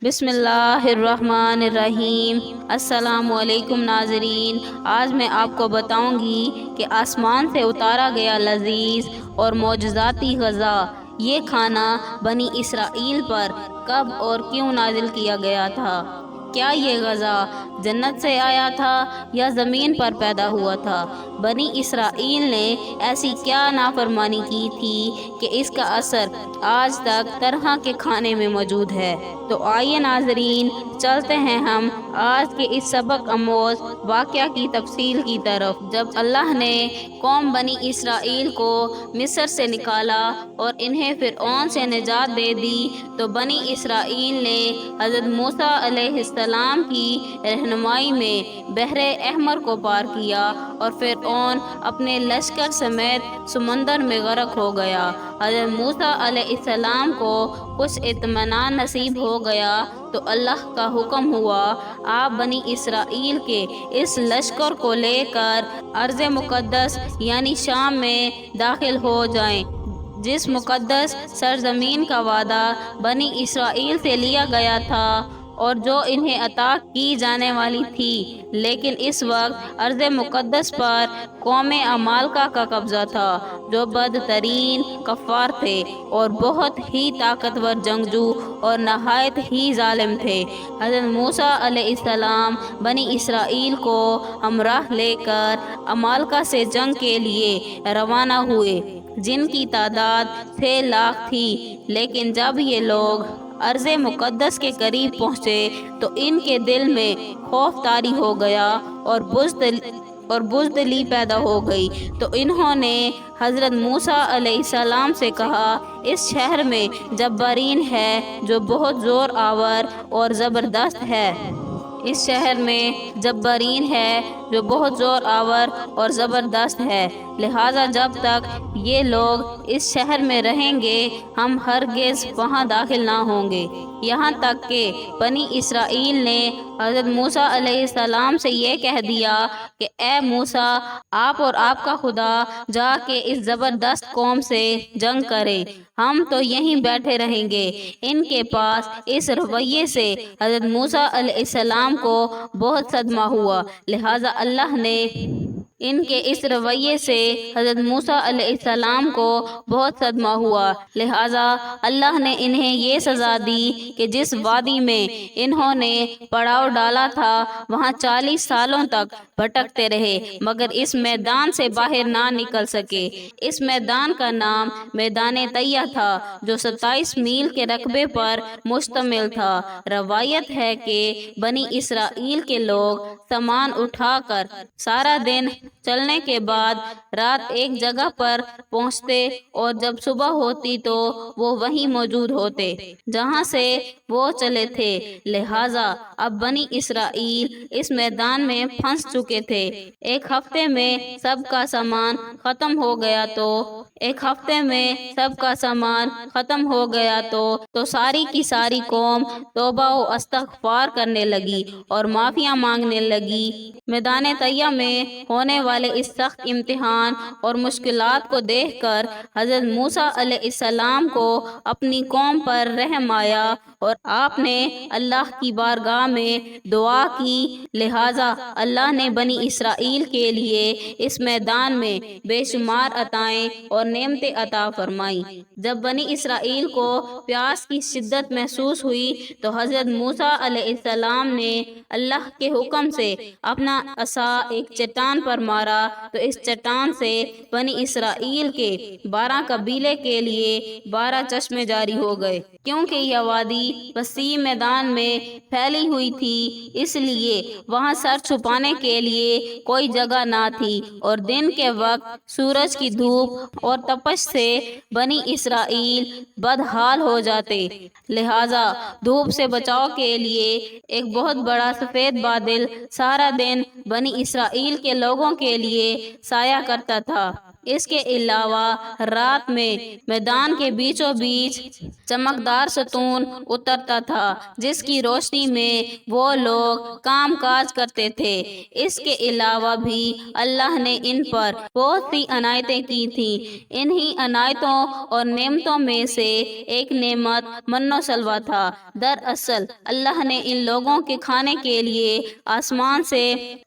بسم اللہ الرحمن الرحیم۔ السلام علیکم ناظرین، آج میں آپ کو بتاؤں گی کہ آسمان سے اتارا گیا لذیذ اور معجزاتی غذا، یہ کھانا بنی اسرائیل پر کب اور کیوں نازل کیا گیا تھا۔ کیا یہ غذا جنت سے آیا تھا یا زمین پر پیدا ہوا تھا؟ بنی اسرائیل نے ایسی کیا نافرمانی کی تھی کہ اس کا اثر آج تک طرح کے کھانے میں موجود ہے؟ تو آئیے ناظرین، چلتے ہیں ہم آج کے اس سبق آموز واقعہ کی تفصیل کی طرف۔ جب اللہ نے قوم بنی اسرائیل کو مصر سے نکالا اور انہیں فرعون سے نجات دے دی تو بنی اسرائیل نے حضرت موسیٰ علیہ السلام کی رہنمائی میں بحر احمر کو پار کیا اور فرعون اپنے لشکر سمیت سمندر میں غرق ہو گیا۔ حضرت موسیٰ علیہ السلام کو کچھ اطمینان نصیب ہو گیا تو اللہ کا حکم ہوا، آپ بنی اسرائیل کے اس لشکر کو لے کر ارض مقدس یعنی شام میں داخل ہو جائیں، جس مقدس سرزمین کا وعدہ بنی اسرائیل سے لیا گیا تھا اور جو انہیں عطا کی جانے والی تھی۔ لیکن اس وقت ارض مقدس پر قوم عمالقہ کا قبضہ تھا، جو بدترین کفار تھے اور بہت ہی طاقتور جنگجو اور نہایت ہی ظالم تھے۔ حضرت موسیٰ علیہ السلام بنی اسرائیل کو ہمراہ لے کر عمالقہ سے جنگ کے لیے روانہ ہوئے، جن کی تعداد 6 لاکھ تھی۔ لیکن جب یہ لوگ ارض مقدس کے قریب پہنچے تو ان کے دل میں خوف طاری ہو گیا اور بزدلی پیدا ہو گئی، تو انہوں نے حضرت موسیٰ علیہ السلام سے کہا، اس شہر میں جبارین ہے جو بہت زور آور اور زبردست ہے۔ اس شہر میں جبارین ہے جو بہت زور آور اور زبردست ہے، لہٰذا جب تک یہ لوگ اس شہر میں رہیں گے ہم ہرگز وہاں داخل نہ ہوں گے۔ یہاں تک کہ بنی اسرائیل نے حضرت موسیٰ علیہ السلام سے یہ کہہ دیا کہ اے موسیٰ، آپ اور آپ کا خدا جا کے اس زبردست قوم سے جنگ کرے، ہم تو یہیں بیٹھے رہیں گے۔ ان کے پاس اس رویے سے حضرت موسیٰ علیہ السلام کو بہت صدمہ ہوا، لہٰذا اللہ نے ان کے اس رویے سے حضرت موسیٰ علیہ السلام کو بہت صدمہ ہوا، لہٰذا اللہ نے انہیں یہ سزا دی کہ جس وادی میں انہوں نے پڑاؤ ڈالا تھا وہاں 40 سالوں تک بھٹکتے رہے مگر اس میدان سے باہر نہ نکل سکے۔ اس میدان کا نام میدان طیہ تھا، جو 27 میل کے رقبے پر مشتمل تھا۔ روایت ہے کہ بنی اسرائیل کے لوگ سامان اٹھا کر سارا دن چلنے کے بعد رات ایک جگہ پر پہنچتے اور جب صبح ہوتی تو وہ وہیں موجود ہوتے جہاں سے وہ چلے تھے، لہٰذا اب بنی اسرائیل اس میدان میں پھنس چکے تھے۔ ایک ہفتے میں سب کا سامان ختم ہو گیا تو ساری کی ساری قوم توبہ و استغفار کرنے لگی اور معافیاں مانگنے لگی۔ میدان طیہ میں ہونے والے اس سخت امتحان اور مشکلات کو دیکھ کر حضرت موسیٰ علیہ السلام کو اپنی قوم پر رحم آیا اور آپ نے اللہ کی بارگاہ میں دعا کی، لہٰذا اللہ نے بنی اسرائیل کے لیے اس میدان میں بے شمار عطائیں اور نعمتیں عطا فرمائیں۔ جب بنی اسرائیل کو پیاس کی شدت محسوس ہوئی تو حضرت موسیٰ علیہ السلام نے اللہ کے حکم سے اپنا عصا ایک چٹان پر مارا تو اس چٹان سے بنی اسرائیل کے 12 قبیلے کے لیے 12 چشمے جاری ہو گئے۔ کیونکہ یہ وادی وسیع میدان میں پھیلی ہوئی تھی اس لیے وہاں سر چھپانے کے لیے کوئی جگہ نہ تھی اور دن کے وقت سورج کی دھوپ اور تپش سے بنی اسرائیل بدحال ہو جاتے، لہٰذا دھوپ سے بچاؤ کے لیے ایک بہت بڑا سفید بادل سارا دن بنی اسرائیل کے لوگوں کے لیے سایہ کرتا تھا۔ اس کے علاوہ رات میں میدان کے بیچوں بیچ چمکدار ستون اترتا تھا جس کی روشنی میں وہ لوگ کام کاج کرتے تھے۔ اس کے علاوہ بھی اللہ نے ان پر بہت سی عنایتیں کی تھیں۔ انہی عنایتوں اور نعمتوں میں سے ایک نعمت من و سلوہ تھا۔ دراصل اللہ نے ان لوگوں کے کھانے کے لیے آسمان سے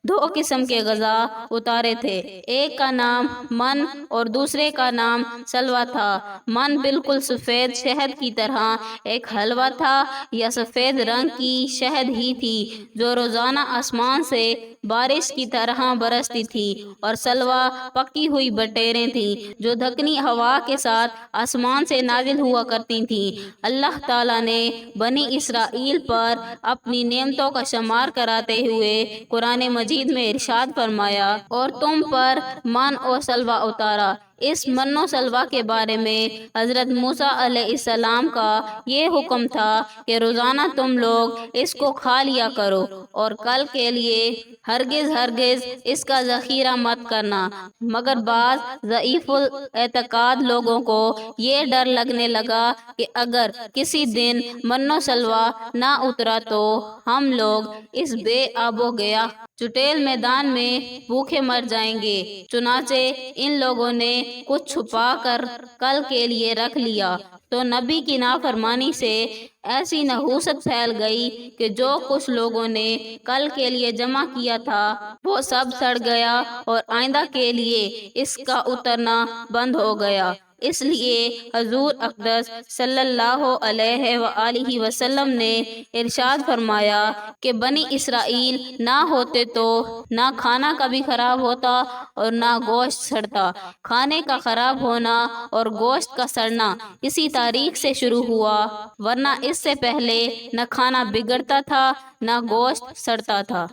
2 قسم کے غذا اتارے تھے، ایک کا نام من اور دوسرے کا نام سلوہ تھا۔ من بالکل سفید شہد کی طرح ایک حلوہ تھا یا سفید رنگ کی شہد ہی تھی جو روزانہ آسمان سے بارش کی طرح برستی تھی، اور سلوہ پکی ہوئی بٹیریں تھیں جو دھکنی ہوا کے ساتھ آسمان سے نازل ہوا کرتی تھیں۔ اللہ تعالیٰ نے بنی اسرائیل پر اپنی نعمتوں کا شمار کراتے ہوئے قرآن مجید میں ارشاد فرمایا، اور تم پر من اور سلوہ اتارا۔ اس من و سلوہ کے بارے میں حضرت موسیٰ علیہ السلام کا یہ حکم تھا کہ روزانہ تم لوگ اس کو کھا لیا کرو اور کل کے لیے ہرگز اس کا ذخیرہ مت کرنا۔ مگر بعض ضعیف الاعتقاد لوگوں کو یہ ڈر لگنے لگا کہ اگر کسی دن من و سلوہ نہ اترا تو ہم لوگ اس بے آب و گیا چٹیل میدان میں بھوکے مر جائیں گے۔ چنانچہ ان لوگوں نے کچھ چھپا کر کل کے لیے رکھ لیا، تو نبی کی نافرمانی سے ایسی نحوست پھیل گئی کہ جو کچھ لوگوں نے کل کے لیے جمع کیا تھا وہ سب سڑ گیا اور آئندہ کے لیے اس کا اترنا بند ہو گیا۔ اس لیے حضور اقدس صلی اللہ علیہ وآلہ وسلم نے ارشاد فرمایا کہ بنی اسرائیل نہ ہوتے تو نہ کھانا کبھی خراب ہوتا اور نہ گوشت سڑتا۔ کھانے کا خراب ہونا اور گوشت کا سڑنا اسی تاریخ سے شروع ہوا، ورنہ اس سے پہلے نہ کھانا بگڑتا تھا نہ گوشت سڑتا تھا۔